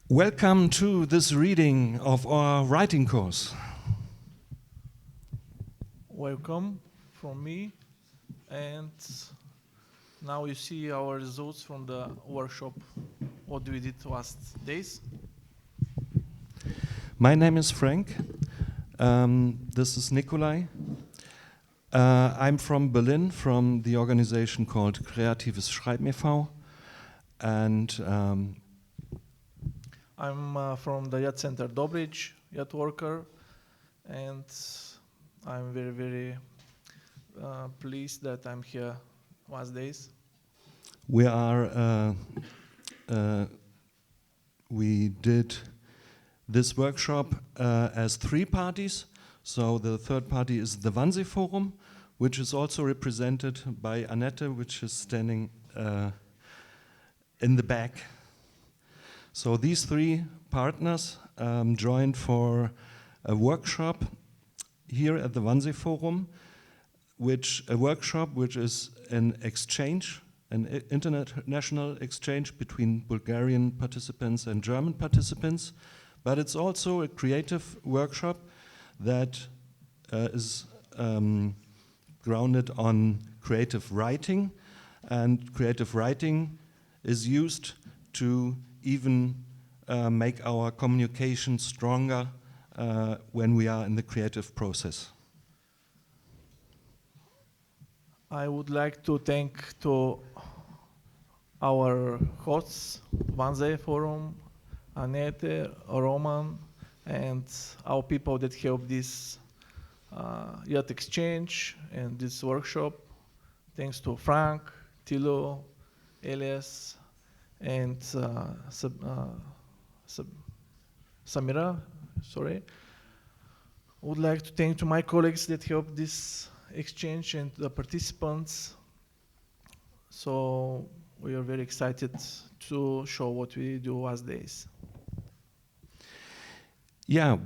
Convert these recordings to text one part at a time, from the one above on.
Welcome to this reading of our writing course. Welcome from me, and now you see our results from the workshop, what we did last days. My name is Frank. This is Nikolai. I'm from Berlin, from the organization called Kreatives Schreiben e.V. And I'm from the Yacht Center Dobrich, yacht worker, and I'm very, very pleased that I'm here last days. We did this workshop as 3 parties. So the third party is the wannseeFORUM, which is also represented by Annette, which is standing in the back. So these 3 partners joined for a workshop here at the wannseeFORUM, which is an exchange, an international exchange between Bulgarian participants and German participants. But it's also a creative workshop that is grounded on creative writing, and creative writing is used to even make our communication stronger when we are in the creative process. I would like to thank to our hosts, wannseeFORUM, Annette, Roman, and our people that help this yacht exchange and this workshop. Thanks to Frank, Tilo, Elias, and Samira. Sorry. I would like to thank to my colleagues that helped this exchange and the participants. So we are very excited to show what we do last days. Yeah,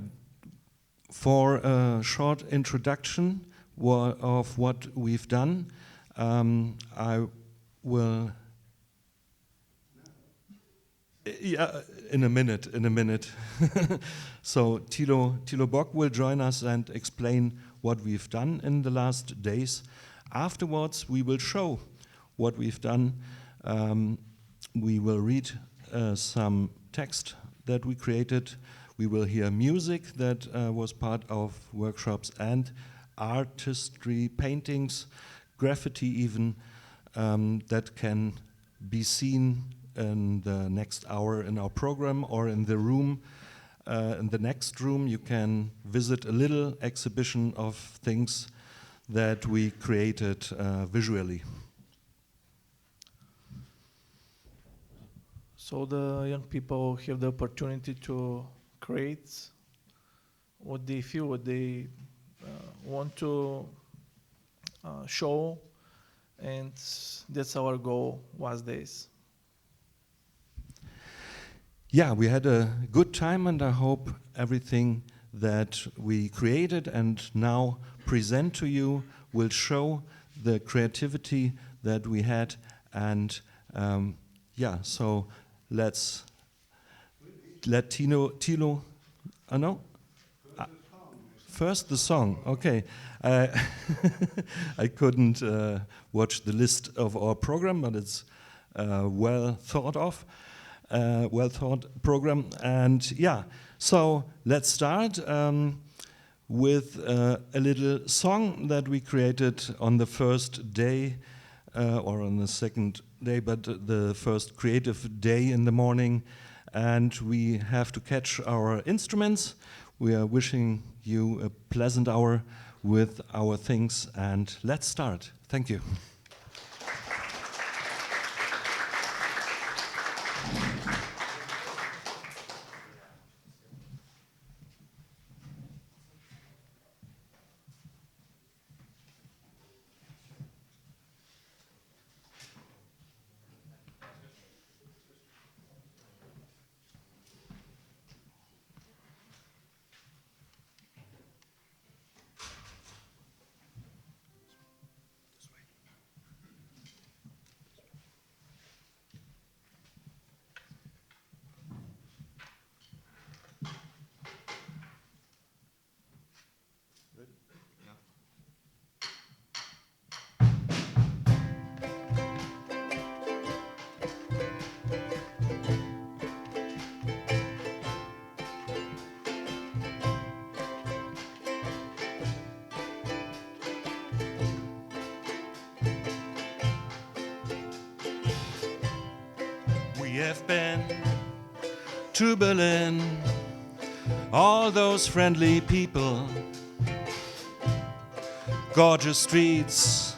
for a short introduction of what we've done, I will. Yeah, in a minute. So Tilo Bock will join us and explain what we've done in the last days. Afterwards, we will show what we've done. We will read some text that we created. We will hear music that was part of workshops, and artistry, paintings, graffiti even, that can be seen in the next hour in our program, or in the room. In the next room, you can visit a little exhibition of things that we created visually. So the young people have the opportunity to create what they feel, what they want to show, and that's our goal last days. Yeah, we had a good time, and I hope everything that we created and now present to you will show the creativity that we had. And yeah, so let's let Tilo, no? First the song, okay. I couldn't watch the list of our program, but it's well thought program. And yeah, so let's start with a little song that we created on the first day, or on the second day, but the first creative day in the morning. And we have to catch our instruments. We are wishing you a pleasant hour with our things, and let's start. Thank you. have been to Berlin, all those friendly people, gorgeous streets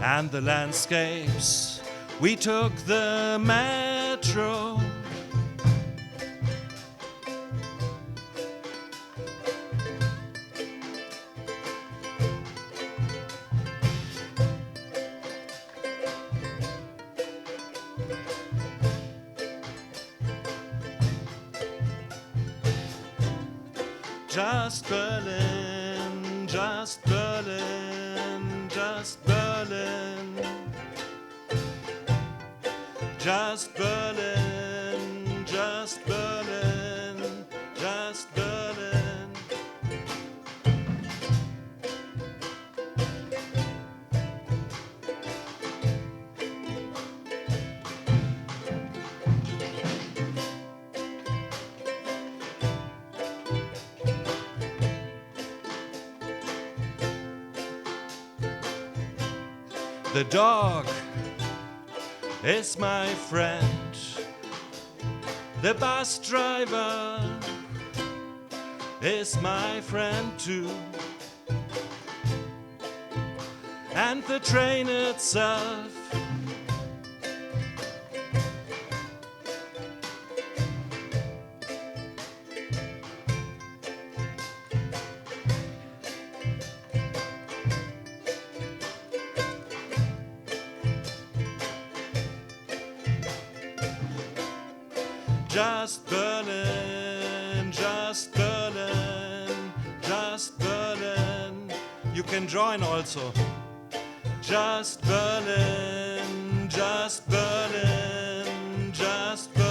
and the landscapes. We took the metro. Just Berlin, just Berlin, just Berlin. Just Berlin, just Berlin, just Berlin. The dog is my friend. The bus driver is my friend too. And the train itself. Just Berlin, just Berlin, just Berlin. You can join also. Just Berlin, just Berlin, just Berlin.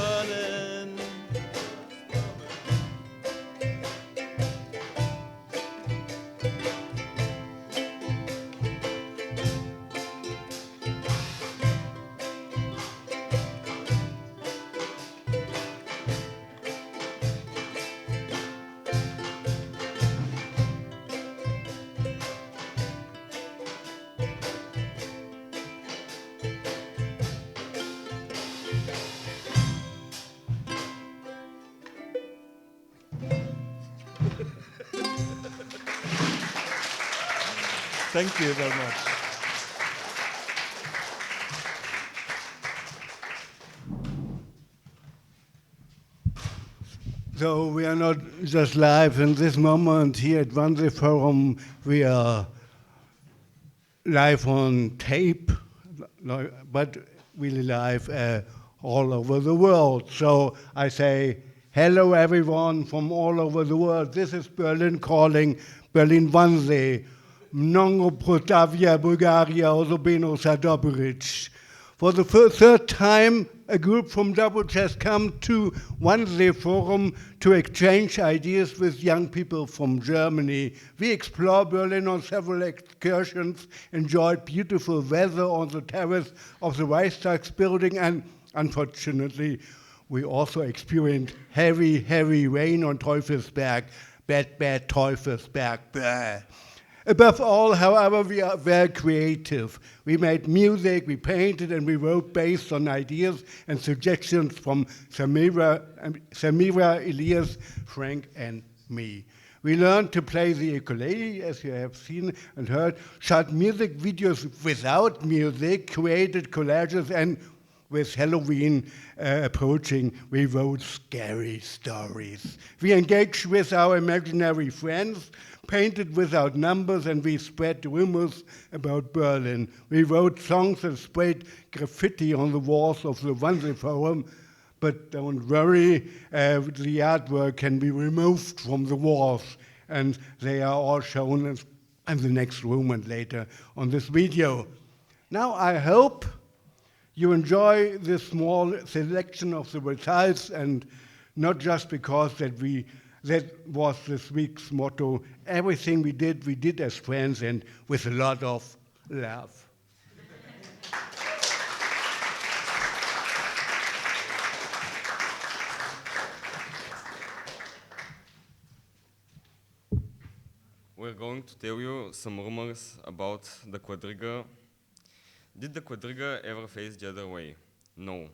Thank you very much. So we are not just live in this moment here at wannseeFORUM. We are live on tape, but really live all over the world. So I say hello everyone from all over the world. This is Berlin calling, Berlin Wannsee. Mnogo Protavia, Bulgaria, Osobeno Sadoberic. For the third time, a group from Dublin has come to wannseeFORUM to exchange ideas with young people from Germany. We explore Berlin on several excursions, enjoyed beautiful weather on the terrace of the Reichstag building, and unfortunately, we also experienced heavy, heavy rain on Teufelsberg. Bad Teufelsberg. Blah. Above all, however, we are very creative. We made music, we painted, and we wrote based on ideas and suggestions from Samira, Elias, Frank, and me. We learned to play the ukulele, as you have seen and heard, shot music videos without music, created collages, and with Halloween approaching, we wrote scary stories. We engaged with our imaginary friends, painted without numbers, and we spread rumors about Berlin. We wrote songs and sprayed graffiti on the walls of the wannseeFORUM, but don't worry, the artwork can be removed from the walls, and they are all shown in the next room and later on this video. Now I hope you enjoy this small selection of the results, and not just because that was this week's motto. Everything we did as friends and with a lot of love. We're going to tell you some rumors about the quadriga. Did the quadriga ever face the other way? No.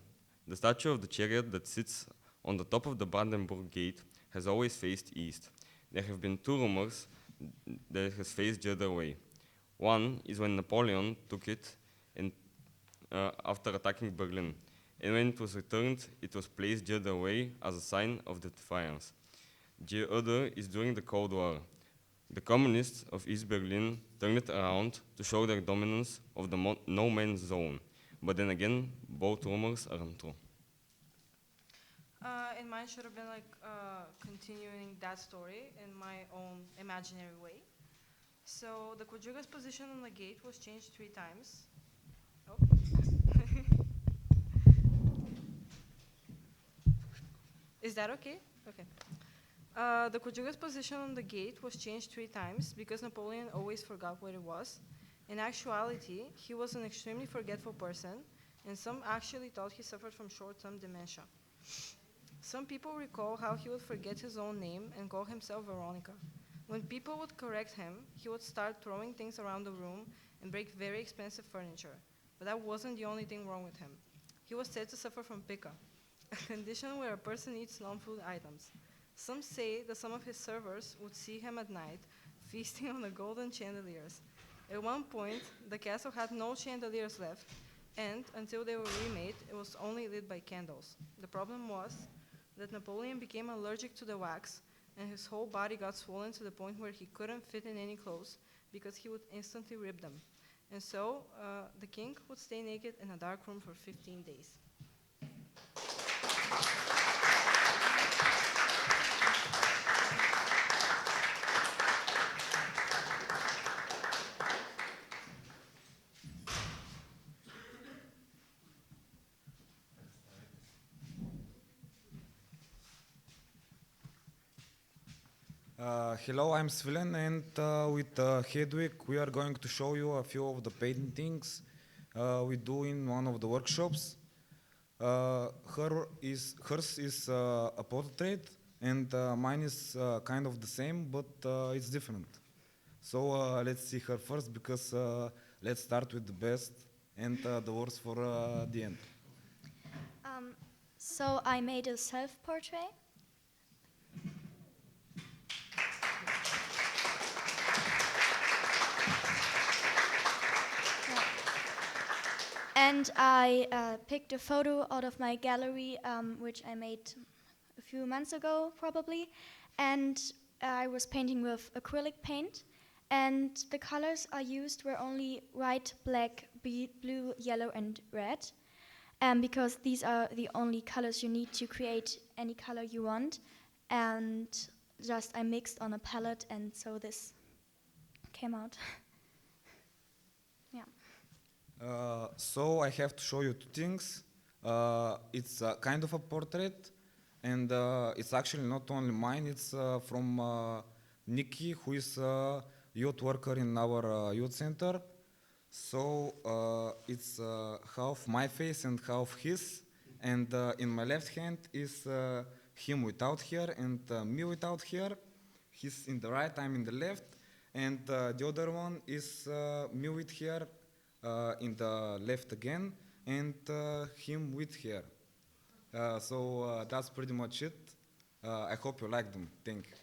The statue of the chariot that sits on the top of the Brandenburg Gate has always faced east. There have been two rumors that it has faced the other way. One is when Napoleon took it and, after attacking Berlin. And when it was returned, it was placed the other way as a sign of the defiance. The other is during the Cold War. The communists of East Berlin turned it around to show their dominance of the no-man's zone. But then again, both rumors are untrue. And mine should have been like continuing that story in my own imaginary way. So the Quadriga's position on the gate was changed 3 times. Oh. Is that okay? Okay. The Quadriga's position on the gate was changed 3 times because Napoleon always forgot what it was. In actuality, he was an extremely forgetful person, and some actually thought he suffered from short-term dementia. Some people recall how he would forget his own name and call himself Veronica. When people would correct him, he would start throwing things around the room and break very expensive furniture. But that wasn't the only thing wrong with him. He was said to suffer from pica, a condition where a person eats non-food items. Some say that some of his servers would see him at night feasting on the golden chandeliers. At one point, the castle had no chandeliers left, and until they were remade, it was only lit by candles. The problem was that Napoleon became allergic to the wax, and his whole body got swollen to the point where he couldn't fit in any clothes because he would instantly rip them. And so the king would stay naked in a dark room for 15 days. Hello, I'm Svilen, and with Hedwig we are going to show you a few of the paintings we do in one of the workshops. Hers is a portrait, and mine is kind of the same, but it's different. So let's see her first, because let's start with the best and the worst for the end. So I made a self-portrait. And I picked a photo out of my gallery, which I made a few months ago, probably. And I was painting with acrylic paint. And the colors I used were only white, black, blue, yellow, and red. Because these are the only colors you need to create any color you want. And just I mixed on a palette, and so this came out. Yeah. So I have to show you 2 things. It's kind of a portrait, and it's actually not only mine, it's from Nikki, who is a youth worker in our youth center. So it's half my face and half his, and in my left hand is him without hair and me without hair. He's in the right, I'm in the left, and the other one is me with hair in the left again, and him with hair. So that's pretty much it. I hope you like them. Thank you.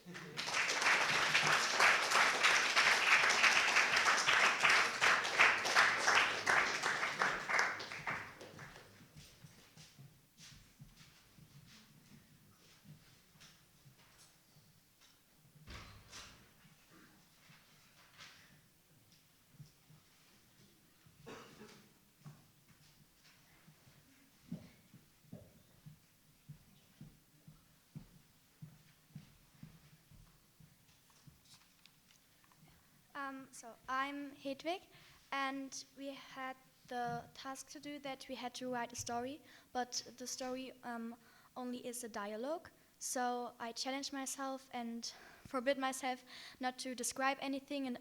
So I'm Hedwig, and we had the task to do that we had to write a story, but the story only is a dialogue. So I challenged myself and forbid myself not to describe anything, and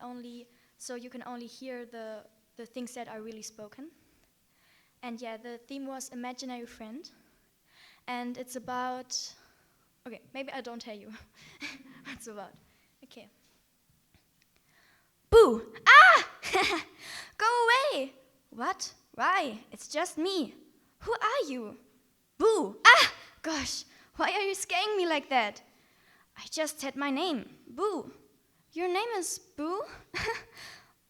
so you can only hear the things that are really spoken. And yeah, the theme was imaginary friend, and it's about, okay, maybe I don't tell you what it's about. Okay. Boo! Ah! Go away! What? Why? It's just me. Who are you? Boo! Ah! Gosh, why are you scaring me like that? I just said my name, Boo. Your name is Boo?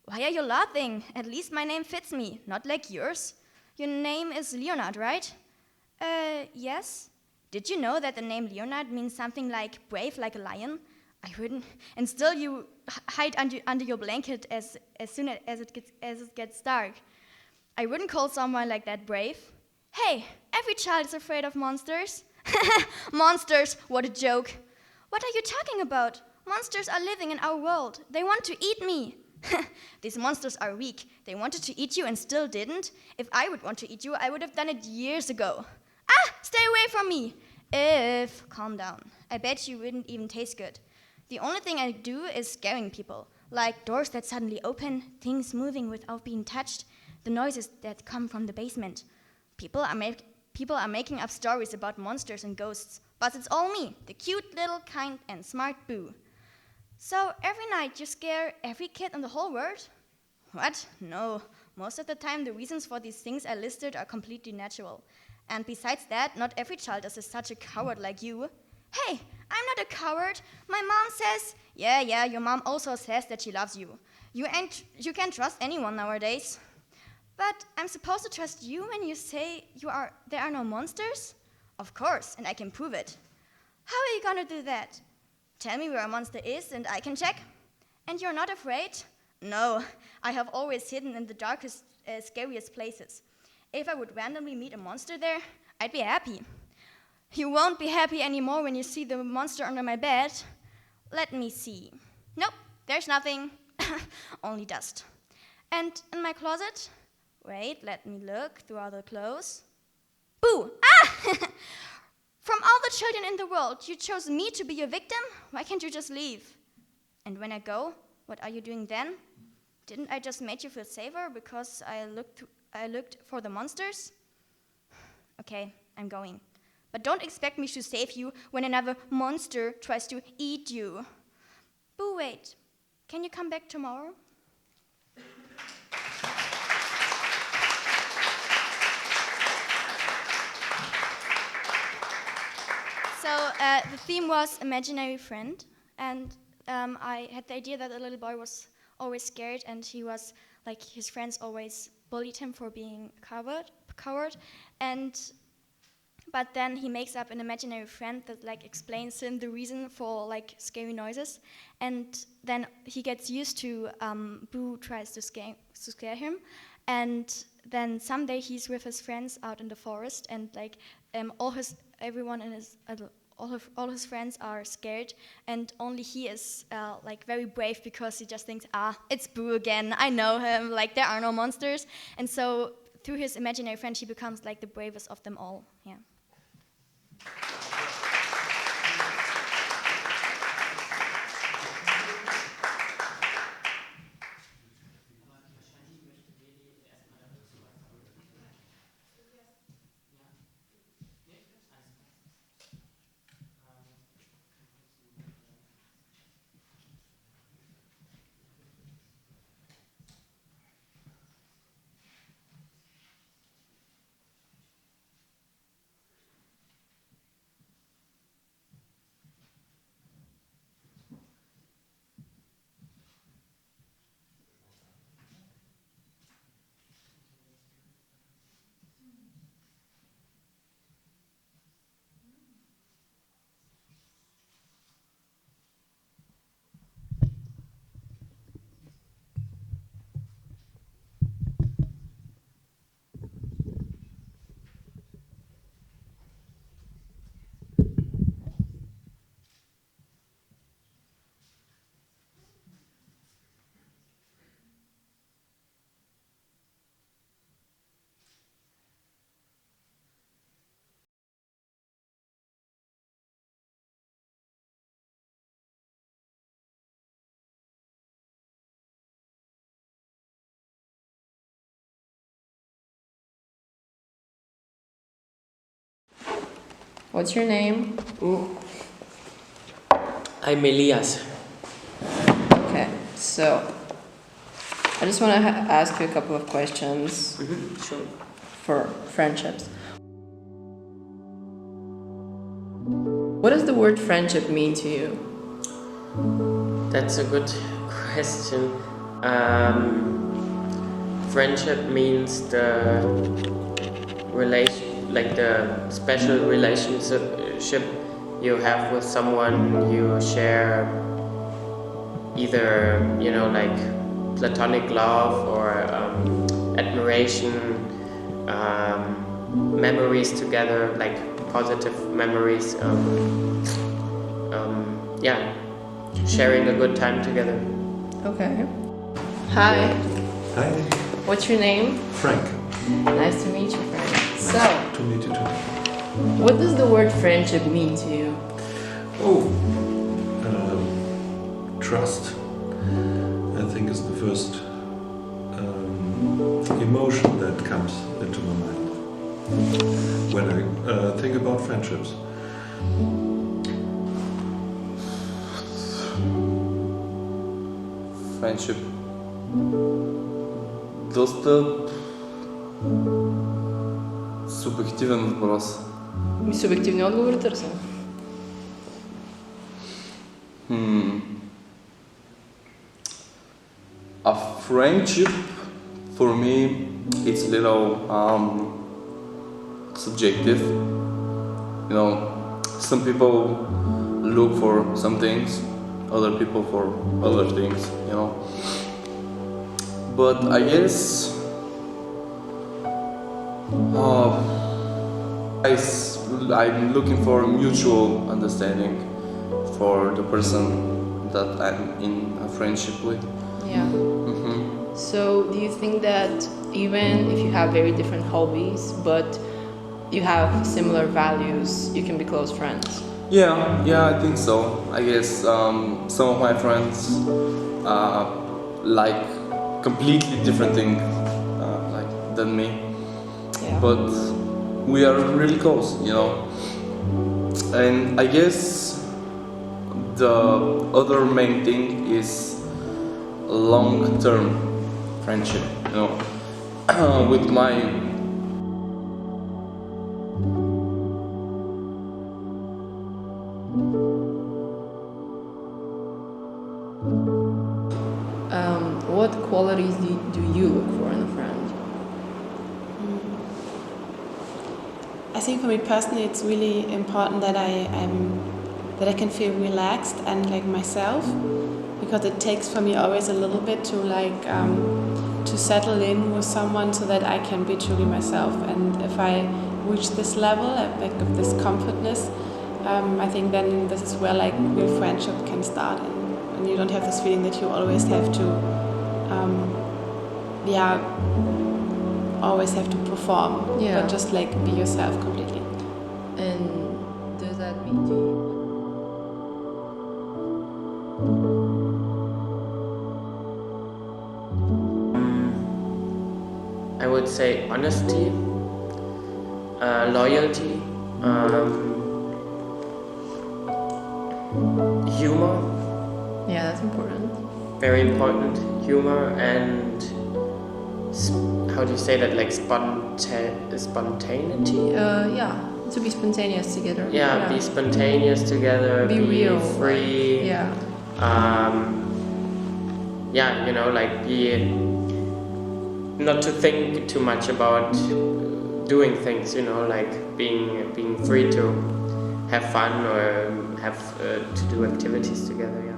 Why are you laughing? At least my name fits me, not like yours. Your name is Leonard, right? Yes. Did you know that the name Leonard means something like brave like a lion? I wouldn't. And still you hide under your blanket as soon as it gets dark. I wouldn't call someone like that brave. Hey, every child is afraid of monsters. Monsters, what a joke. What are you talking about? Monsters are living in our world. They want to eat me. These monsters are weak. They wanted to eat you and still didn't. If I would want to eat you, I would have done it years ago. Ah, stay away from me. Calm down. I bet you wouldn't even taste good. The only thing I do is scaring people, like doors that suddenly open, things moving without being touched, the noises that come from the basement. People are making up stories about monsters and ghosts, but it's all me, the cute little kind and smart Boo. So every night you scare every kid in the whole world? What? No. Most of the time the reasons for these things I listed are completely natural. And besides that, not every child is such a coward like you. Hey, I'm not a coward. My mom says, yeah, your mom also says that she loves you. You can't trust anyone nowadays. But I'm supposed to trust you when you say there are no monsters? Of course, and I can prove it. How are you gonna do that? Tell me where a monster is and I can check. And you're not afraid? No, I have always hidden in the darkest, scariest places. If I would randomly meet a monster there, I'd be happy. You won't be happy anymore when you see the monster under my bed. Let me see. Nope, there's nothing. Only dust. And in my closet? Wait, let me look through all the clothes. Boo! Ah! From all the children in the world, you chose me to be your victim? Why can't you just leave? And when I go, what are you doing then? Didn't I just make you feel safer because I looked for the monsters? Okay, I'm going. But don't expect me to save you when another monster tries to eat you. Boo, wait. Can you come back tomorrow? So the theme was imaginary friend, and I had the idea that a little boy was always scared, and he was like his friends always bullied him for being coward, but then he makes up an imaginary friend that like explains him the reason for like scary noises, and then he gets used to Boo tries to scare him, and then someday he's with his friends out in the forest, and like all his friends are scared, and only he is like very brave because he just thinks, it's Boo again. I know him. Like there are no monsters, and so through his imaginary friend, he becomes like the bravest of them all. Yeah. What's your name? I'm Elias. Okay, so I just want to ask you a couple of questions Sure. for friendships. word friendship mean to you? That's a good question. Friendship means the special relationship you have with someone. You share either, like platonic love or admiration, memories together, like positive memories. Sharing a good time together. Okay. Hi. Hi, What's your name? Frank. Nice to meet you, Frank. So, To meet you too. what does the word friendship mean to you? Oh, trust. I think is the first emotion that comes into my mind when I think about friendships. Friendship. Доста субективен въпрос. Субективни отговори търсим. A friendship, for me, it's a little subjective. Some people look for some things, other people for other things, But I guess I'm looking for mutual understanding for the person that I'm in a friendship with. Yeah. So, do you think that even if you have very different hobbies, but you have similar values, you can be close friends? Yeah, I think so. I guess some of my friends like completely different things than me, but we are really close, And I guess the other main thing is long-term friendship, with my What qualities do you look for in a friend? I think for me personally, it's really important that I can feel relaxed and like myself, because it takes for me always a little bit to to settle in with someone so that I can be truly myself. And if I reach this level of this comfortness, I think then this is where like real friendship can start, and you don't have this feeling that you always have to always have to perform, but just like be yourself completely. And does that mean to you? I would say honesty, loyalty, humor. Yeah, that's important. Very important. Humor and how do you say that? Like spontaneity. To be spontaneous together. Be spontaneous together. Be real. Free. Be not to think too much about doing things. Like being free to have fun or have to do activities together. Yeah.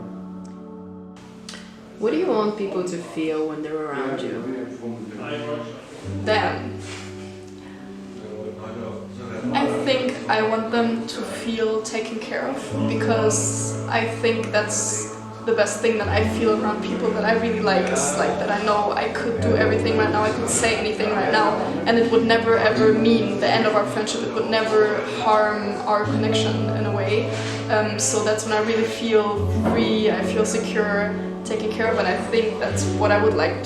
What do you want people to feel when they're around you? Them. I think I want them to feel taken care of, because I think that's the best thing that I feel around people that I really like, is like that I know I could do everything right now, I could say anything right now, and it would never ever mean the end of our friendship, it would never harm our connection in a way. So that's when I really feel free, I feel secure, taken care of, and I think that's what I would like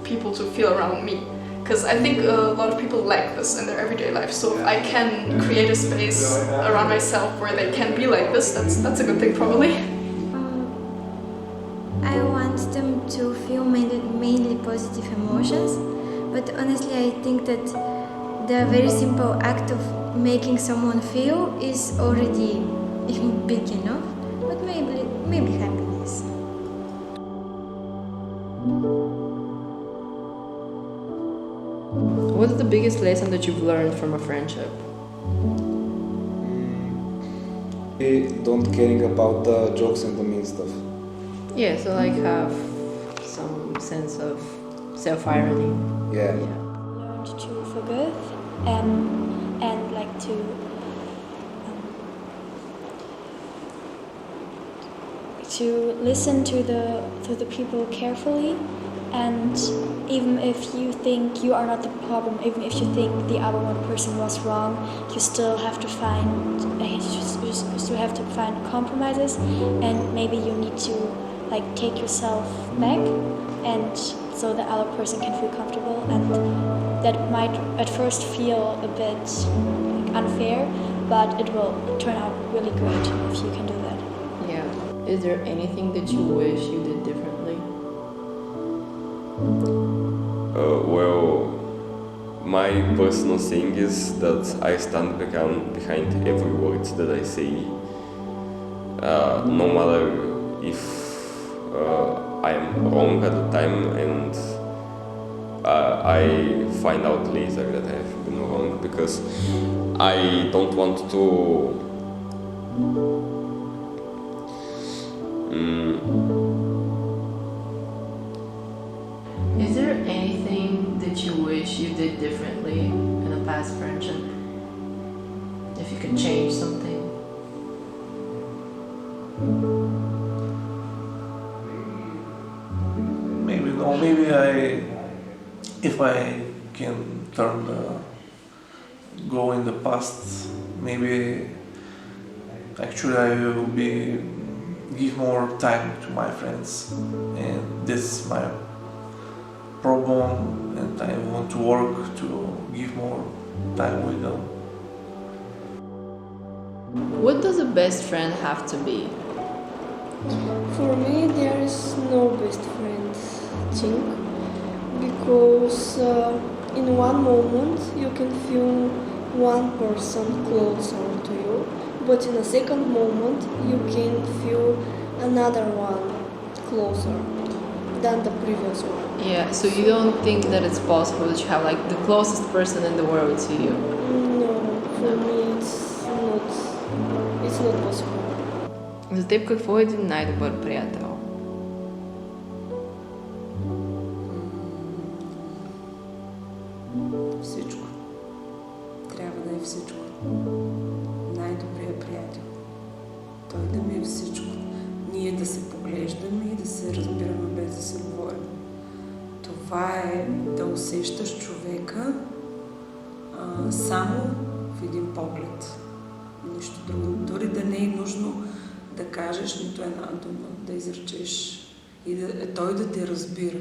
people to feel around me. Because I think a lot of people lack this in their everyday life. So if I can create a space around myself where they can be like this, that's a good thing probably. I want them to feel mainly positive emotions, but honestly I think that the very simple act of making someone feel is already isn't big enough, but maybe happiness. What's the biggest lesson that you've learned from a friendship? Don't caring about the jokes and the mean stuff. Yeah, so like have some sense of self-irony. Yeah. Learned to forgive and like to listen to the people carefully, and even if you think you are not the problem, even if you think the other one person was wrong, you still have to find compromises, and maybe you need to like take yourself back, and so the other person can feel comfortable, and that might at first feel a bit unfair, but it will turn out really great if you can do that. Yeah. Is there anything that you wish you did differently? Well, my personal saying is that I stand behind every word that I say, no matter if I am wrong at the time, and I find out later that I have been wrong, because I don't want to Is there anything that you wish you did differently in a past friendship? If you could change something? Maybe no. Maybe if I can go in the past, maybe actually I will give more time to my friends, and this is my problem, and I want to work to give more time with them. What does a best friend have to be? For me, there is no best friend thing, because in one moment you can feel one person closer to you, but in a second moment you can feel another one closer than the previous one. Yeah, so you don't think that it's possible that you have like the closest person in the world to you? No, for me it's not possible. За теб какво е един най-добър приятел? Всичко. Трябва да е всичко. Най-добрият приятел. Той да ми е всичко. Ние да се поглеждаме и да се разбираме без да се говорим. Това е да усещаш човека само в един поглед. Нищо друго. Дори да не е нужно да кажеш нито една дума, да изречеш и той да те разбира.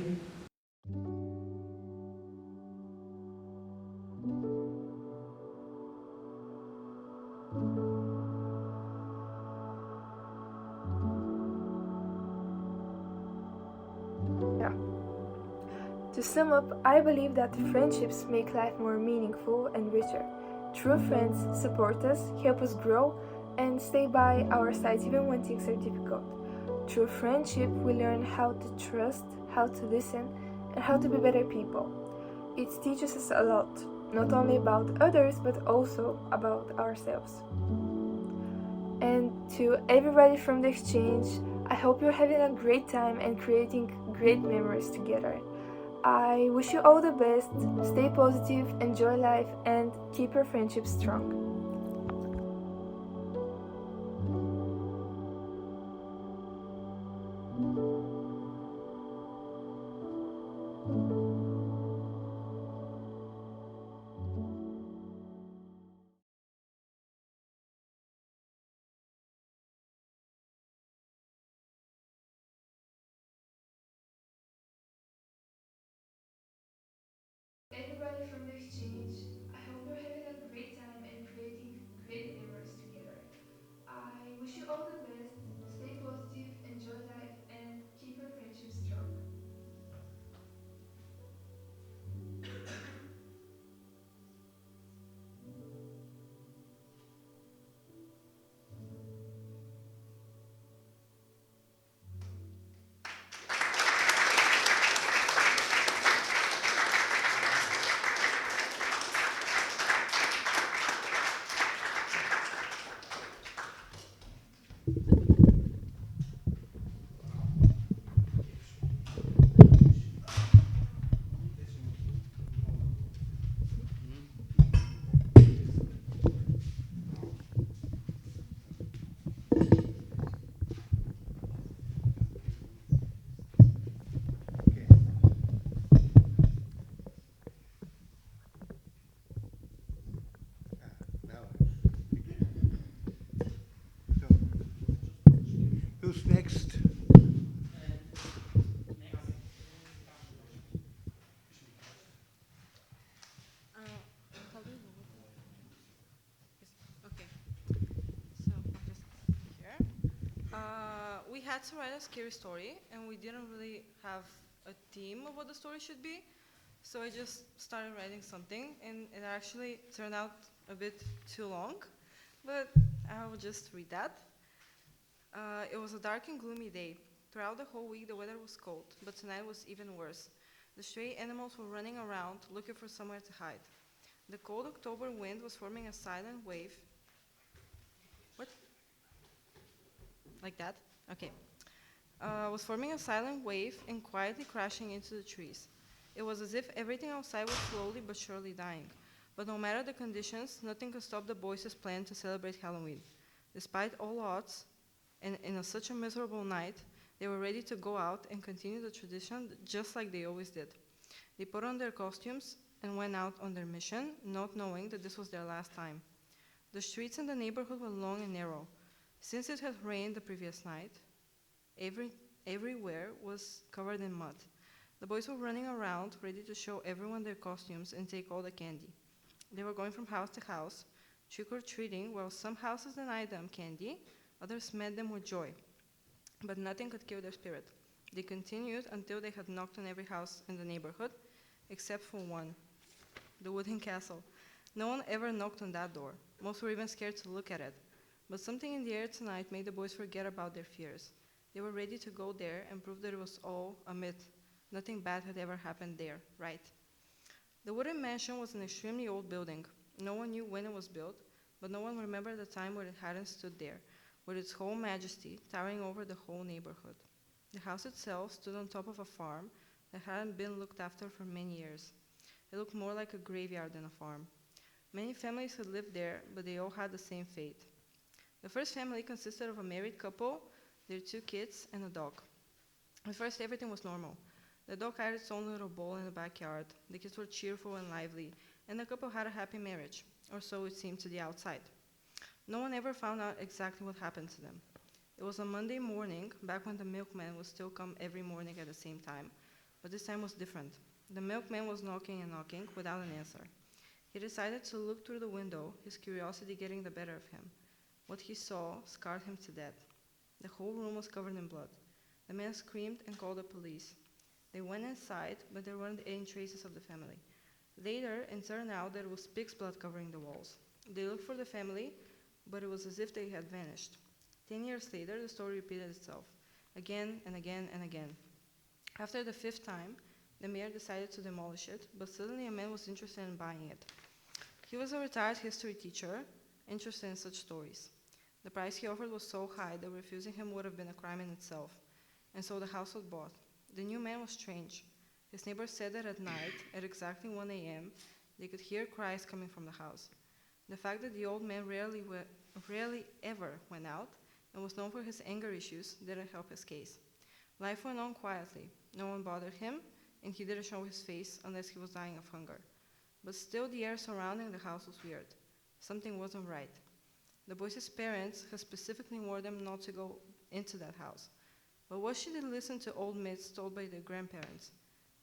To sum up, I believe that friendships make life more meaningful and richer. True friends support us, help us grow, and stay by our sides even when things are difficult. Through friendship, we learn how to trust, how to listen, and how to be better people. It teaches us a lot, not only about others, but also about ourselves. And to everybody from the exchange, I hope you're having a great time and creating great memories together. I wish you all the best, stay positive, enjoy life, and keep your friendship strong. Everybody from the exchange, I hope you're having a great time and creating Who's next? Okay. So I'll just here. We had to write a scary story, and we didn't really have a theme of what the story should be. So I just started writing something, and it actually turned out a bit too long, but I will just read that. It was a dark and gloomy day. Throughout the whole week, the weather was cold, but tonight was even worse. The stray animals were running around, looking for somewhere to hide. The cold October wind was forming a silent wave. What? Like that? Okay. Was forming a silent wave and quietly crashing into the trees. It was as if everything outside was slowly but surely dying. But no matter the conditions, nothing could stop the boys' plan to celebrate Halloween. Despite all odds, and in such a miserable night, they were ready to go out and continue the tradition just like they always did. They put on their costumes and went out on their mission, not knowing that this was their last time. The streets in the neighborhood were long and narrow. Since it had rained the previous night, everywhere was covered in mud. The boys were running around, ready to show everyone their costumes and take all the candy. They were going from house to house, trick-or-treating, while some houses denied them candy, others met them with joy. But nothing could kill their spirit. They continued until they had knocked on every house in the neighborhood, except for one, the wooden castle. No one ever knocked on that door. Most were even scared to look at it. But something in the air tonight made the boys forget about their fears. They were ready to go there and prove that it was all a myth. Nothing bad had ever happened there, right? The wooden mansion was an extremely old building. No one knew when it was built, but no one remembered the time when it hadn't stood there, with its whole majesty towering over the whole neighborhood. The house itself stood on top of a farm that hadn't been looked after for many years. It looked more like a graveyard than a farm. Many families had lived there, but they all had the same fate. The first family consisted of a married couple, their 2 kids, and a dog. At first, everything was normal. The dog had its own little bowl in the backyard, the kids were cheerful and lively, and the couple had a happy marriage, or so it seemed to the outside. No one ever found out exactly what happened to them. It was a Monday morning, back when the milkman would still come every morning at the same time, but this time was different. The milkman was knocking and knocking without an answer. He decided to look through the window, his curiosity getting the better of him. What he saw scarred him to death. The whole room was covered in blood. The man screamed and called the police. They went inside, but there weren't any traces of the family. Later, it turned out that it was pig's blood covering the walls. They looked for the family, but it was as if they had vanished. 10 years later, the story repeated itself, again and again and again. After the 5th time, the mayor decided to demolish it, but suddenly a man was interested in buying it. He was a retired history teacher, interested in such stories. The price he offered was so high that refusing him would have been a crime in itself, and so the house was bought. The new man was strange. His neighbors said that at night, at exactly 1 a.m., they could hear cries coming from the house. The fact that the old man rarely ever went out and was known for his anger issues didn't help his case. Life went on quietly. No one bothered him, and he didn't show his face unless he was dying of hunger. But still, the air surrounding the house was weird. Something wasn't right. The boys' parents had specifically warned them not to go into that house. But what should they listen to old myths told by their grandparents?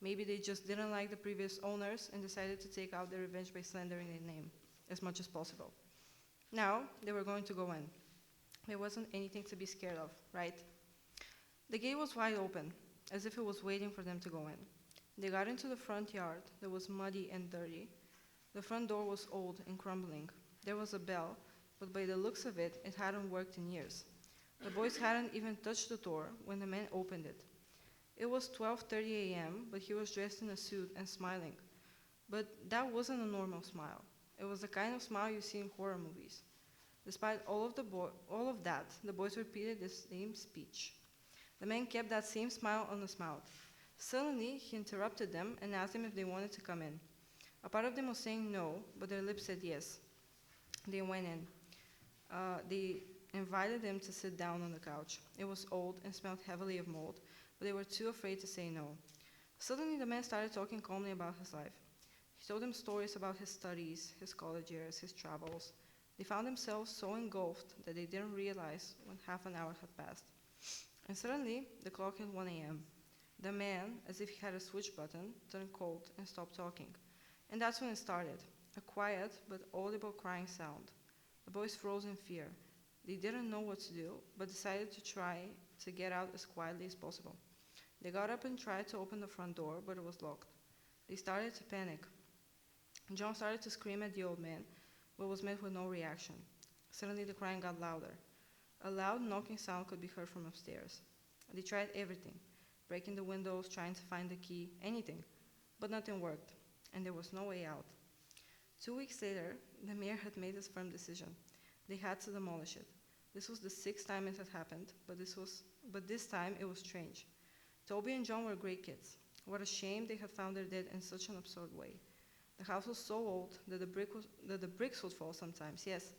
Maybe they just didn't like the previous owners and decided to take out their revenge by slandering their name as much as possible. Now, they were going to go in. There wasn't anything to be scared of, right? The gate was wide open, as if it was waiting for them to go in. They got into the front yard that was muddy and dirty. The front door was old and crumbling. There was a bell, but by the looks of it, it hadn't worked in years. The boys hadn't even touched the door when the man opened it. It was 12:30 a.m., but he was dressed in a suit and smiling. But that wasn't a normal smile. It was the kind of smile you see in horror movies. Despite all of that, the boys repeated the same speech. The man kept that same smile on his mouth. Suddenly, he interrupted them and asked them if they wanted to come in. A part of them was saying no, but their lips said yes. They went in. They invited them to sit down on the couch. It was old and smelled heavily of mold, but they were too afraid to say no. Suddenly, the man started talking calmly about his life. He told them stories about his studies, his college years, his travels. They found themselves so engulfed that they didn't realize when half an hour had passed. And suddenly, the clock hit 1 a.m. The man, as if he had a switch button, turned cold and stopped talking. And that's when it started, a quiet but audible crying sound. The boys froze in fear. They didn't know what to do, but decided to try to get out as quietly as possible. They got up and tried to open the front door, but it was locked. They started to panic. John started to scream at the old man, but was met with no reaction. Suddenly the crying got louder. A loud knocking sound could be heard from upstairs. They tried everything, breaking the windows, trying to find the key, anything, but nothing worked, and there was no way out. 2 weeks later, the mayor had made his firm decision. They had to demolish it. This was the 6th time it had happened, but this time it was strange. Toby and John were great kids. What a shame they had found their dead in such an absurd way. The house was so old that the bricks would fall sometimes, yes,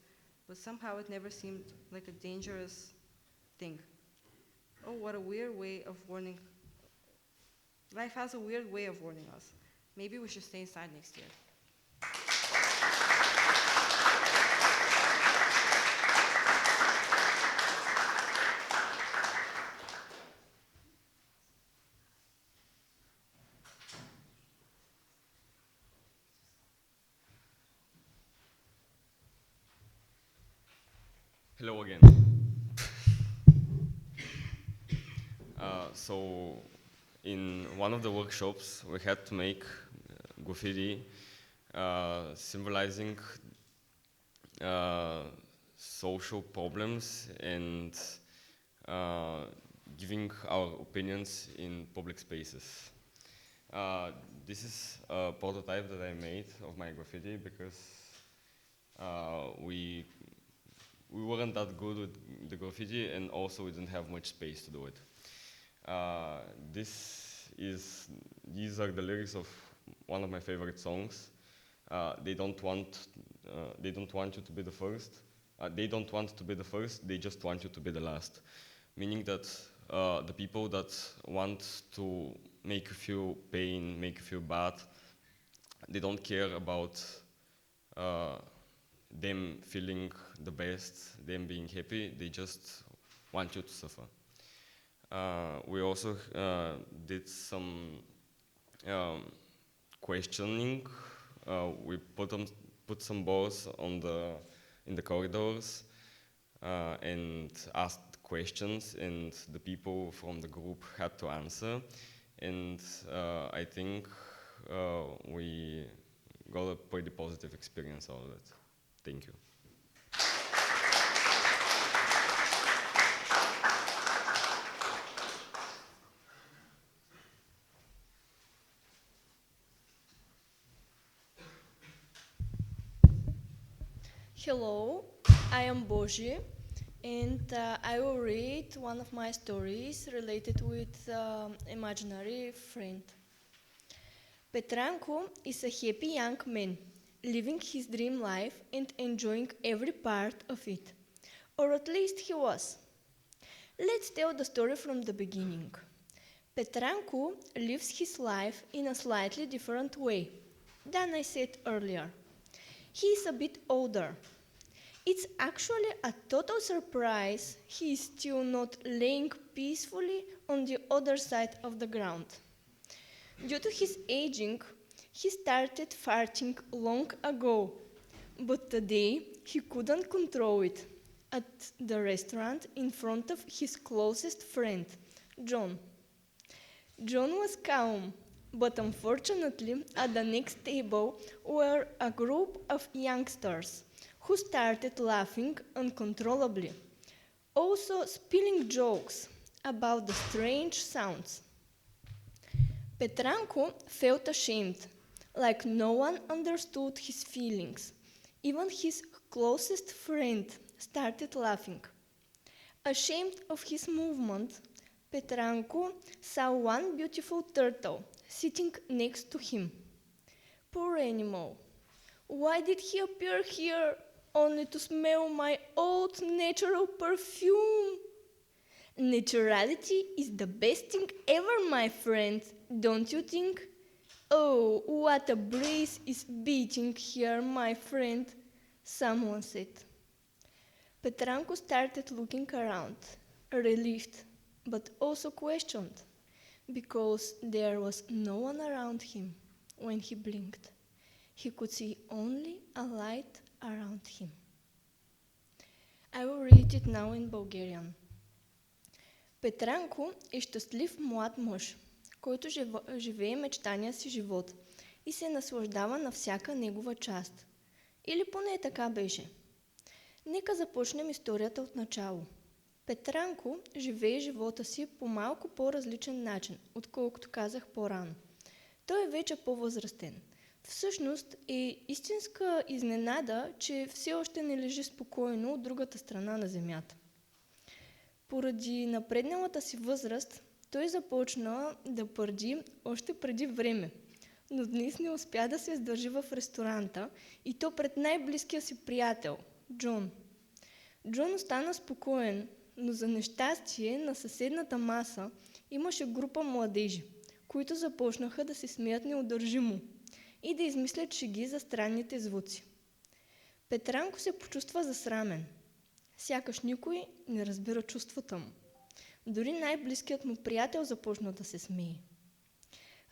but somehow it never seemed like a dangerous thing. Oh, what a weird way of warning. Life has a weird way of warning us. Maybe we should stay inside next year. Hello again. So, in one of the workshops, we had to make graffiti symbolizing social problems and giving our opinions in public spaces. This is a prototype that I made of my graffiti because we weren't that good with the graffiti, and also we didn't have much space to do it. These are the lyrics of one of my favorite songs. They don't want you to be the first. They don't want to be the first. They just want you to be the last. Meaning that the people that want to make you feel pain, make you feel bad, they don't care about them feeling the best, them being happy. They just want you to suffer. We also did some questioning. We put some balls in the corridors and asked questions, and the people from the group had to answer. And I think we got a pretty positive experience out of it. Thank you. Hello, I am Boži, and I will read one of my stories related with imaginary friend. Petranko is a happy young man, living his dream life and enjoying every part of it. Or at least he was. Let's tell the story from the beginning. Petranko lives his life in a slightly different way than I said earlier. He is a bit older. It's actually a total surprise he is still not laying peacefully on the other side of the ground. Due to his aging, he started farting long ago, but today he couldn't control it at the restaurant in front of his closest friend, John. John was calm, but unfortunately at the next table were a group of youngsters who started laughing uncontrollably, also spilling jokes about the strange sounds. Petranko felt ashamed, like no one understood his feelings. Even his closest friend started laughing. Ashamed of his movement, Petranko saw one beautiful turtle sitting next to him. Poor animal. Why did he appear here only to smell my old natural perfume? Naturality is the best thing ever, my friend, don't you think? Oh, what a breeze is beating here, my friend, someone said. Petranko started looking around, relieved, but also questioned, because there was no one around him when he blinked. He could see only a light around him. I will read it now in Bulgarian. Петранко е щастлив млад мъж, който живее мечтания си живот и се наслаждава на всяка негова част. Или поне така беше. Нека започнем историята от начало. Петранко живее живота си по малко по-различен начин, отколкото казах по-рано. Той е вече по-възрастен. Всъщност е истинска изненада, че все още не лежи спокойно от другата страна на земята. Поради напредналата си възраст, той започна да пърди още преди време, но днес не успя да се издържи в ресторанта и то пред най-близкия си приятел, Джон. Джон остана спокоен, но за нещастие на съседната маса имаше група младежи, които започнаха да се смеят неудържимо и да измислят шеги за странните звуци. Петранко се почувства засрамен. Сякаш никой не разбира чувствата му. Дори най-близкият му приятел започна да се смее.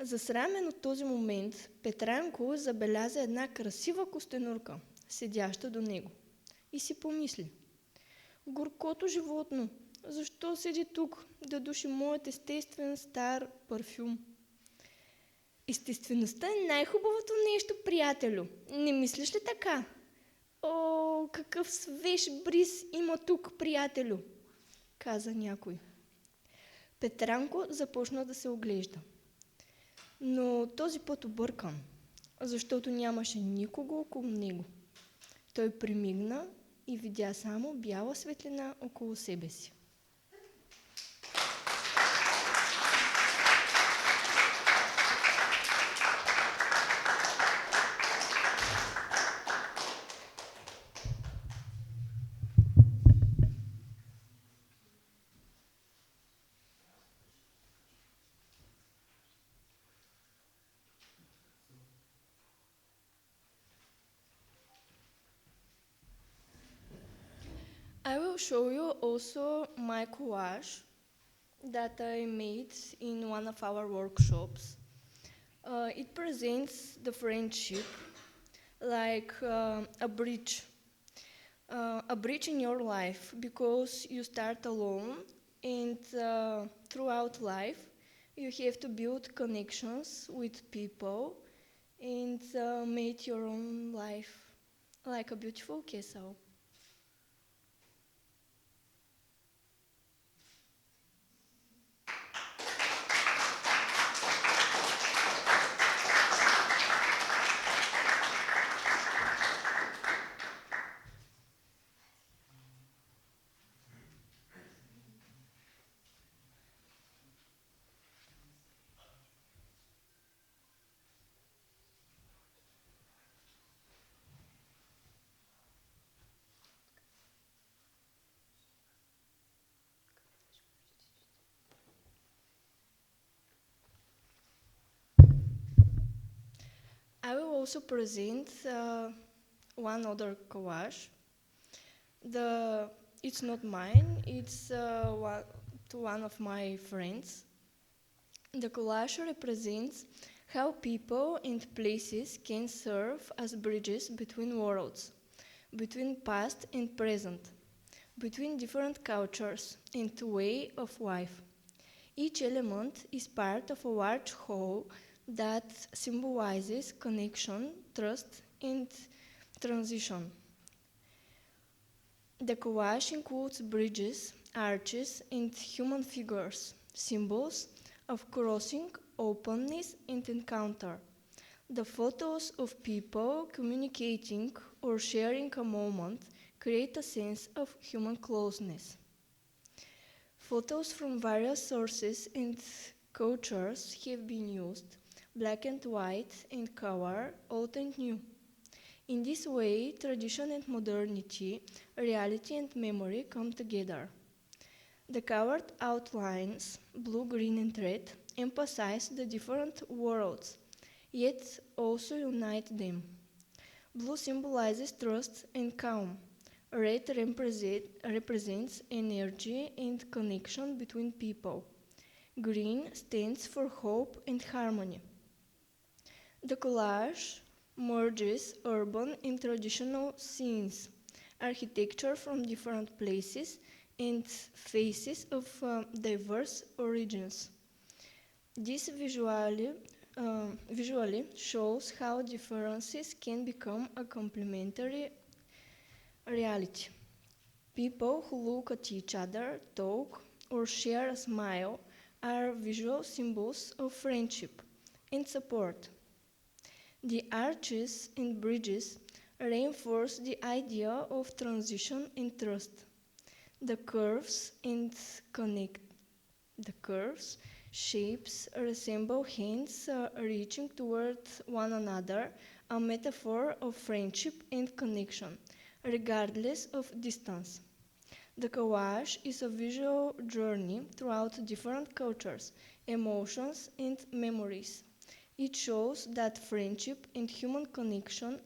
Засрамен от този момент, Петранко забеляза една красива костенурка, седяща до него, и си помисли: горкото животно, защо седи тук да души моят естествен стар парфюм? Естествеността е най-хубавото нещо, приятелю. Не мислиш ли така? О, какъв свеж бриз има тук, приятелю, каза някой. Петранко започна да се оглежда. Но този път объркан, защото нямаше никого около него. Той примигна и видя само бяла светлина около себе си. I will show you also my collage that I made in one of our workshops. It presents the friendship like a bridge in your life, because you start alone and throughout life you have to build connections with people and make your own life like a beautiful castle. I will also present one other collage. It's not mine, it's to one of my friends. The collage represents how people and places can serve as bridges between worlds, between past and present, between different cultures and way of life. Each element is part of a large whole that symbolizes connection, trust, and transition. The collage includes bridges, arches, and human figures, symbols of crossing, openness, and encounter. The photos of people communicating or sharing a moment create a sense of human closeness. Photos from various sources and cultures have been used, black and white and color, old and new. In this way, tradition and modernity, reality and memory come together. The colored outlines, blue, green, and red, emphasize the different worlds, yet also unite them. Blue symbolizes trust and calm. Red represents energy and connection between people. Green stands for hope and harmony. The collage merges urban and traditional scenes, architecture from different places, and faces of diverse origins. This visually shows how differences can become a complementary reality. People who look at each other, talk, or share a smile are visual symbols of friendship and support. The arches and bridges reinforce the idea of transition and trust. The curves shapes resemble hands reaching toward one another, a metaphor of friendship and connection, regardless of distance. The collage is a visual journey throughout different cultures, emotions, and memories. It shows that friendship and human connection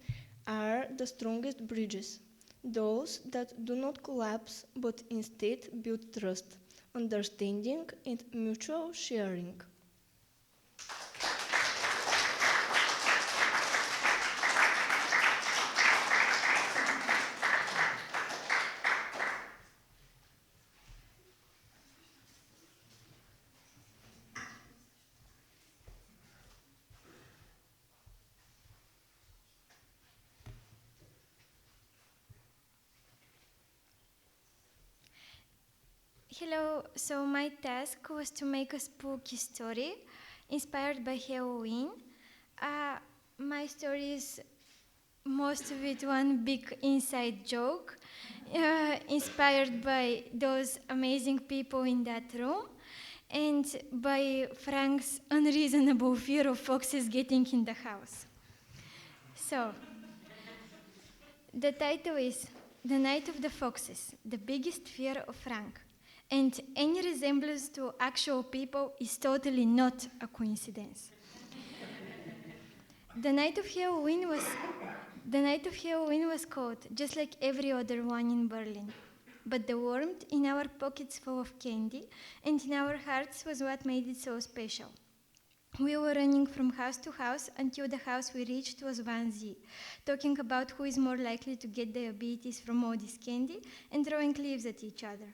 are the strongest bridges, those that do not collapse but instead build trust, understanding, and mutual sharing. Hello, so my task was to make a spooky story inspired by Halloween. My story is most of it one big inside joke, inspired by those amazing people in that room and by Frank's unreasonable fear of foxes getting in the house. So, the title is The Night of the Foxes, the biggest fear of Frank. And any resemblance to actual people is totally not a coincidence. The night of Halloween was cold, just like every other one in Berlin. But the warmth in our pockets full of candy and in our hearts was what made it so special. We were running from house to house until the house we reached was Wannsee, talking about who is more likely to get diabetes from all this candy and throwing leaves at each other.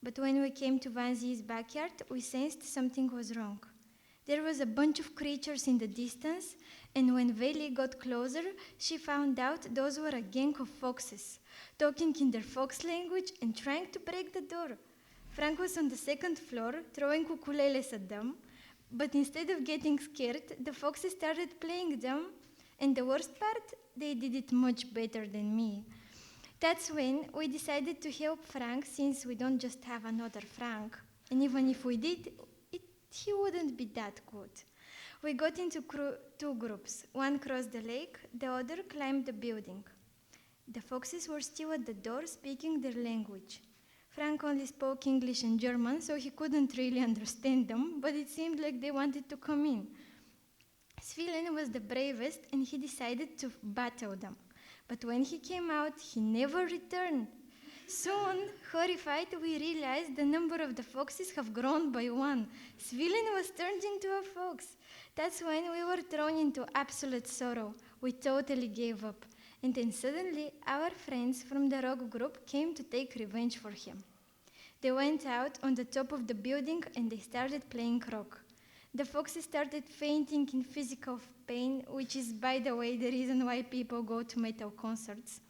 But when we came to Wannsee's backyard, we sensed something was wrong. There was a bunch of creatures in the distance, and when Veli got closer, she found out those were a gang of foxes, talking in their fox language and trying to break the door. Frank was on the second floor, throwing ukuleles at them, but instead of getting scared, the foxes started playing them, and the worst part, they did it much better than me. That's when we decided to help Frank, since we don't just have another Frank. And even if we did, he wouldn't be that good. We got into two groups. One crossed the lake, the other climbed the building. The foxes were still at the door speaking their language. Frank only spoke English and German, so he couldn't really understand them, but it seemed like they wanted to come in. Svilen was the bravest, and he decided to battle them. But when he came out, he never returned. Soon, horrified, we realized the number of the foxes have grown by one. Svilen was turned into a fox. That's when we were thrown into absolute sorrow. We totally gave up. And then suddenly, our friends from the rock group came to take revenge for him. They went out on the top of the building and they started playing rock. The foxes started fainting in physical pain, which is, by the way, the reason why people go to metal concerts.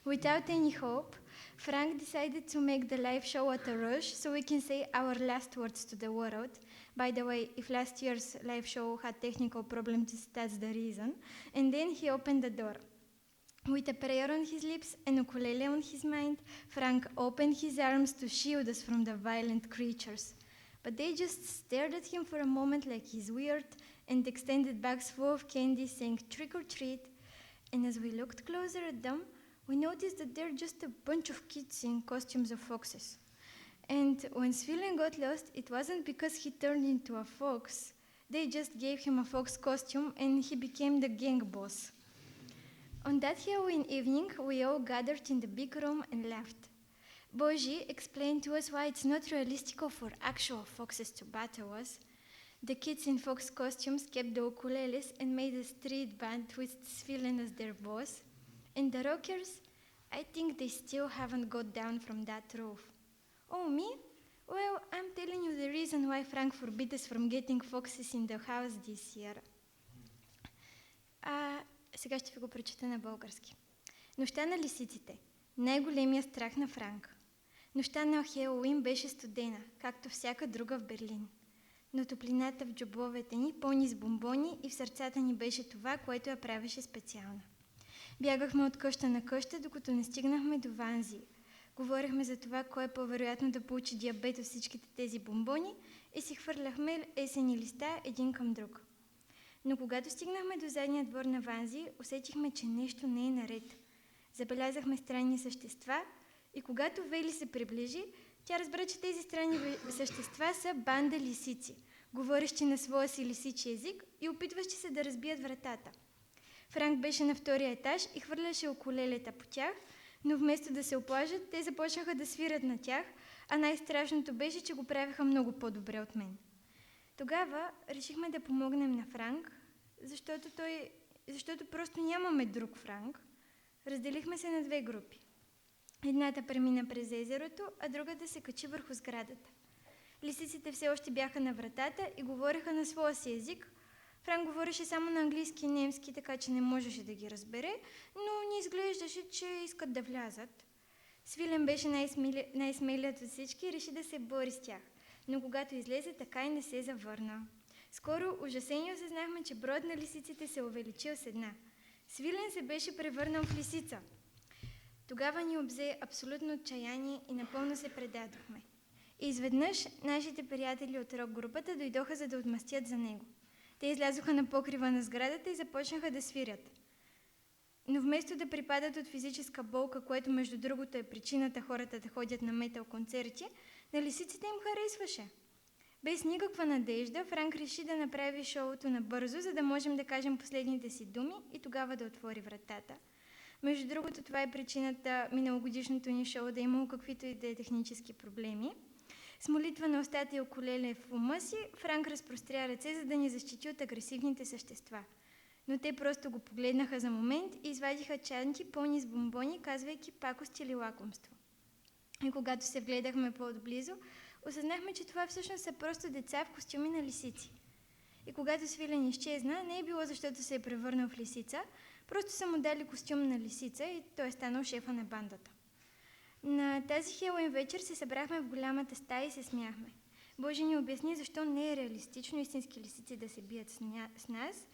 Without any hope, Frank decided to make the live show at a rush so we can say our last words to the world. By the way, if last year's live show had technical problems, that's the reason. And then he opened the door. With a prayer on his lips and ukulele on his mind, Frank opened his arms to shield us from the violent creatures. But they just stared at him for a moment like he's weird and extended bags full of candy saying trick or treat. And as we looked closer at them, we noticed that they're just a bunch of kids in costumes of foxes. And when Svilen got lost, it wasn't because he turned into a fox. They just gave him a fox costume and he became the gang boss. On that Halloween evening, we all gathered in the big room and laughed. Boji explained to us why it's not realistic for actual foxes to battle us. The kids in fox costumes kept the ukuleles and made a street band with Svilen as their boss. And the rockers, I think they still haven't got down from that roof. Oh, me? Well, I'm telling you the reason why Frank forbid us from getting foxes in the house this year. Сега ще ви го прочета на български. Нощта на лисиците. Най-големия страх на Франк. Нощта на Хелоуин беше студена, както всяка друга в Берлин. Но топлината в джобовете ни, пълни с бомбони, и в сърцата ни беше това, което я правеше специална. Бягахме от къща на къща, докато не стигнахме до Ванзи. Говорихме за това, кой е по-вероятно да получи диабет от всичките тези бомбони и си хвърляхме есени листа един към друг. Но когато стигнахме до задния двор на Ванзи, усетихме, че нещо не е наред. Забелязахме странни същества и когато Вели се приближи, тя разбра, че тези странни същества са банда лисици, говорещи на своя си лисичи език и опитващи се да разбият вратата. Франк беше на втория етаж и хвърляше укулелета по тях, но вместо да се оплажат, те започнаха да свирят на тях, а най-страшното беше, че го правиха много по-добре от мен. Тогава решихме да помогнем на Франк, защото просто нямаме друг Франк. Разделихме се на две групи. Едната премина през езерото, а другата се качи върху сградата. Лисиците все още бяха на вратата и говореха на своя си език. Франк говореше само на английски и немски, така че не можеше да ги разбере, но ни изглеждаше, че искат да влязат. Свилен беше най-смелият от всички и реши да се бори с тях, но когато излезе, така и не се завърна. Скоро ужасени осъзнахме, че броят на лисиците се увеличил с една. Свилен се беше превърнал в лисица. Тогава ни обзе абсолютно отчаяние и напълно се предадохме. И изведнъж нашите приятели от рок-групата дойдоха, за да отмъстят за него. Те излязоха на покрива на сградата и започнаха да свирят. Но вместо да припадат от физическа болка, което между другото е причината хората да ходят на метал концерти, на лисиците им харесваше. Без никаква надежда, Франк реши да направи шоуто набързо, за да можем да кажем последните си думи и тогава да отвори вратата. Между другото, това е причината миналогодишното ни шоу да е имало каквито и да е технически проблеми. С молитва на устата и укулеле в ума си, Франк разпростря ръце, за да ни защити от агресивните същества. Но те просто го погледнаха за момент и извадиха чанти пълни с бомбони, казвайки пакост или лакомство. И когато се вгледахме по-отблизо, осъзнахме, че това всъщност са просто деца в костюми на лисици. И когато Свилен изчезна, не е било защото се е превърнал в лисица, просто са му дали костюм на лисица и той е станал шефа на бандата. На тази Хелоуин вечер се събрахме в голямата стая и се смяхме. Божи ни обясни защо не е реалистично истински лисици да се бият с нас.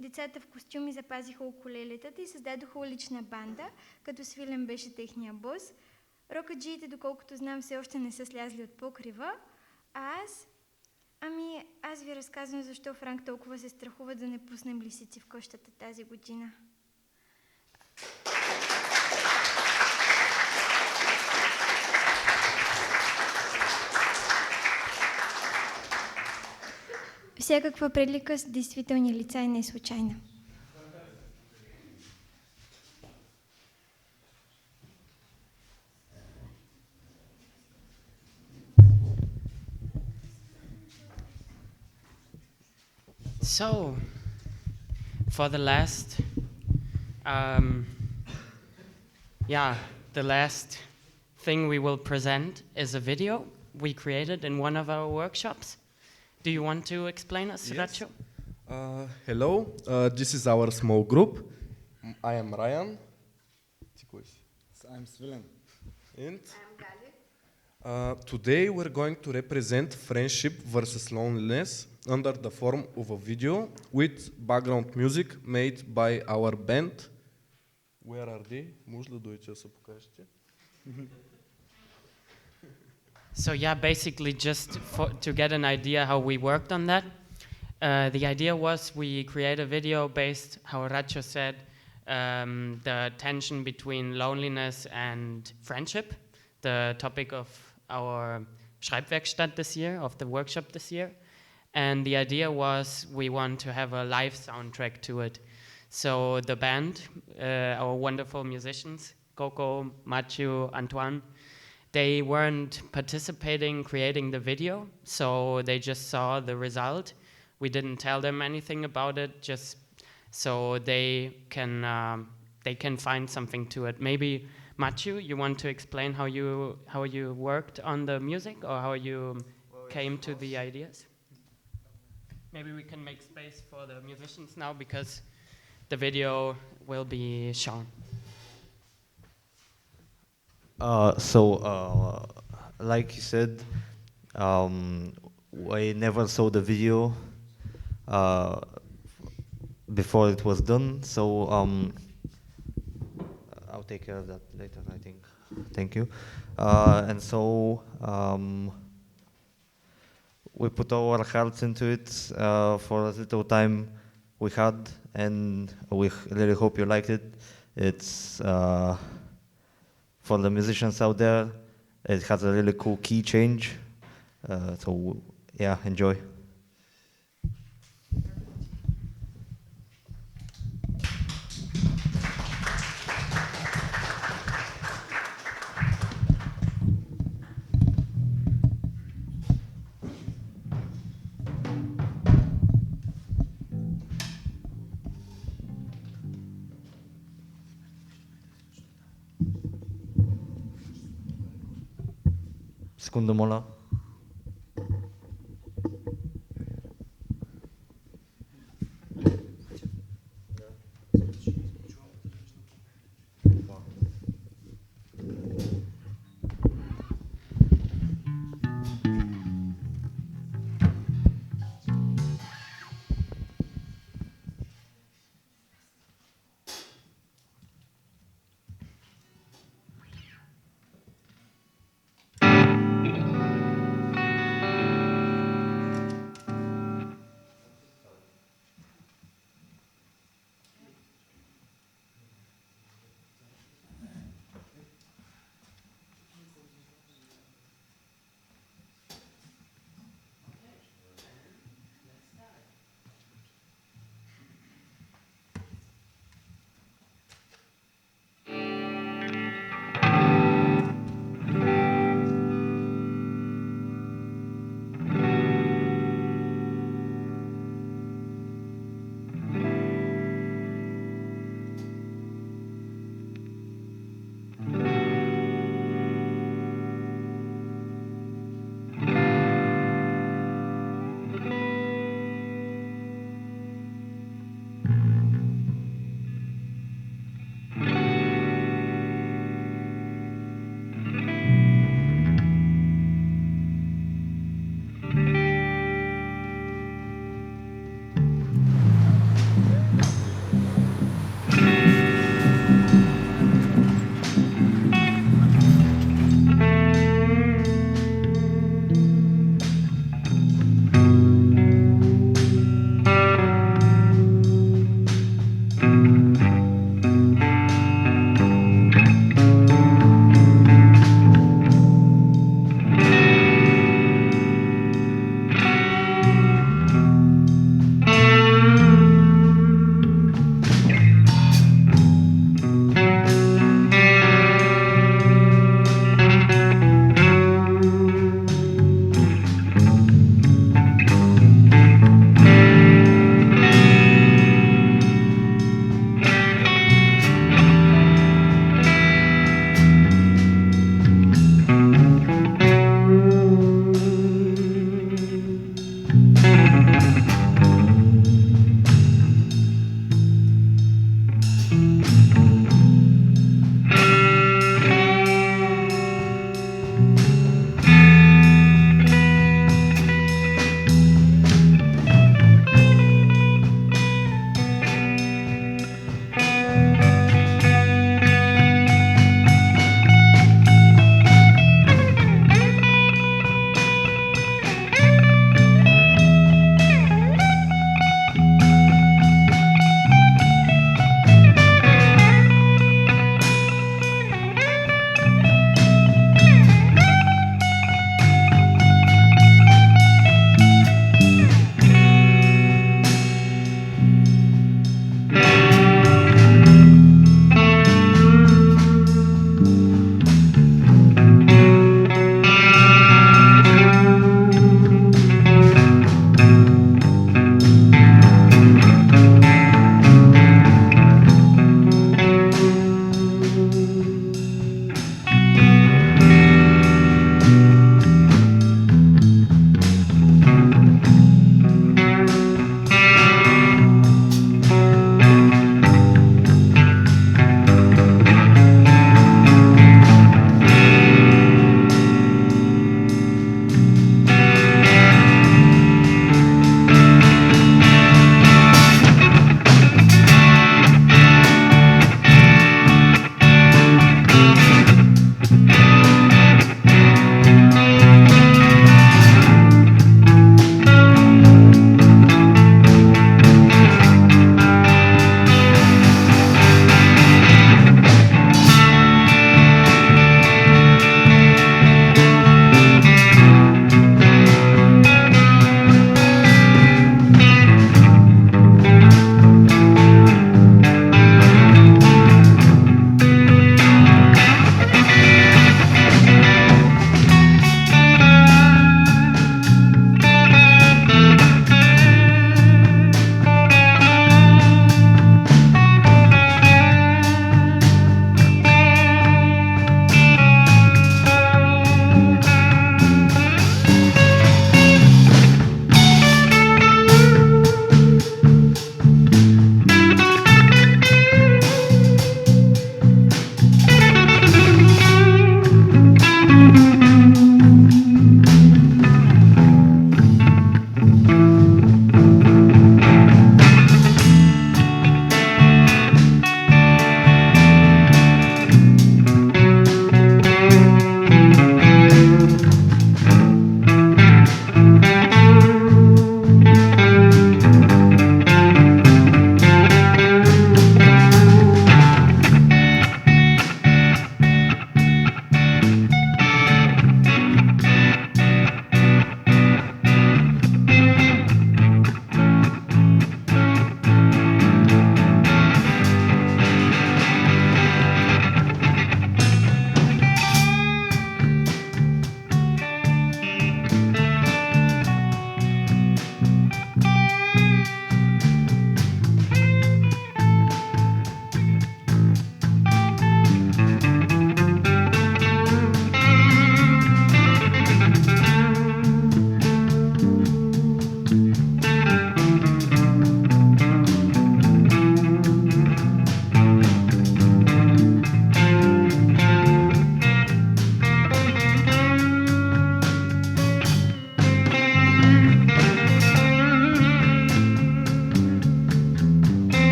Децата в костюми запазиха укулелетата и създадоха улична банда, като Свилен беше техния бос. Рокаджиите, доколкото знам, все още не са слязли от покрива, а аз ви разказвам защо Франк толкова се страхува да не пуснем лисици в къщата тази година. Всякаква прилика с действителни лица е не случайна. So, for the last, the last thing we will present is a video we created in one of our workshops. Do you want to explain us, Racho? Hello, this is our small group. I am Ryan. I'm Svilen. And today we're going to represent friendship versus loneliness under the form of a video with background music made by our band Where are they? Може ли да дойдете да се покажете? So yeah, basically just to get an idea how we worked on that. The idea was we create a video based, how Racho said, the tension between loneliness and friendship, the topic of our Schreibwerkstatt this year, of the workshop this year. And the idea was we want to have a live soundtrack to it. So the band, our wonderful musicians, Coco, Mathieu, Antoine, they weren't participating creating the video, so they just saw the result. We didn't tell them anything about it, just so they can find something to it. Maybe Mathieu, you want to explain how you worked on the music or how you came to the ideas? Maybe we can make space for the musicians now because the video will be shown. Like you said, I never saw the video before it was done, so I'll take care of that later, I think. Thank you. And so we put all our hearts into it for as little time we had, and we really hope you liked it. It's for the musicians out there, it has a really cool key change. So yeah, enjoy. Секунда, моля.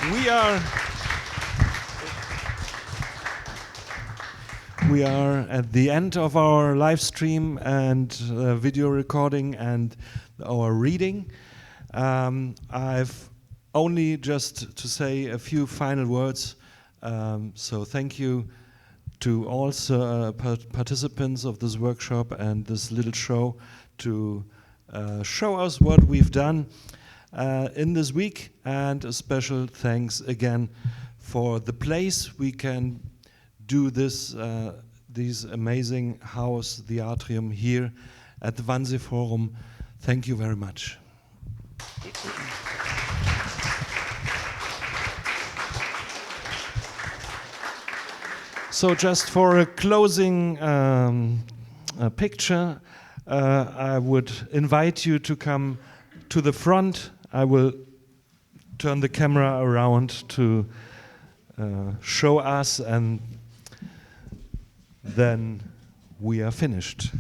We are at the end of our live stream and video recording and our reading. I've only just to say a few final words. So thank you to all participants of this workshop and this little show to show us what we've done in this week, and a special thanks again for the place we can do this, these amazing house, the atrium here at the wannseeFORUM. Thank you very much. So just for a closing picture, I would invite you to come to the front. I will turn the camera around to show us, and then we are finished.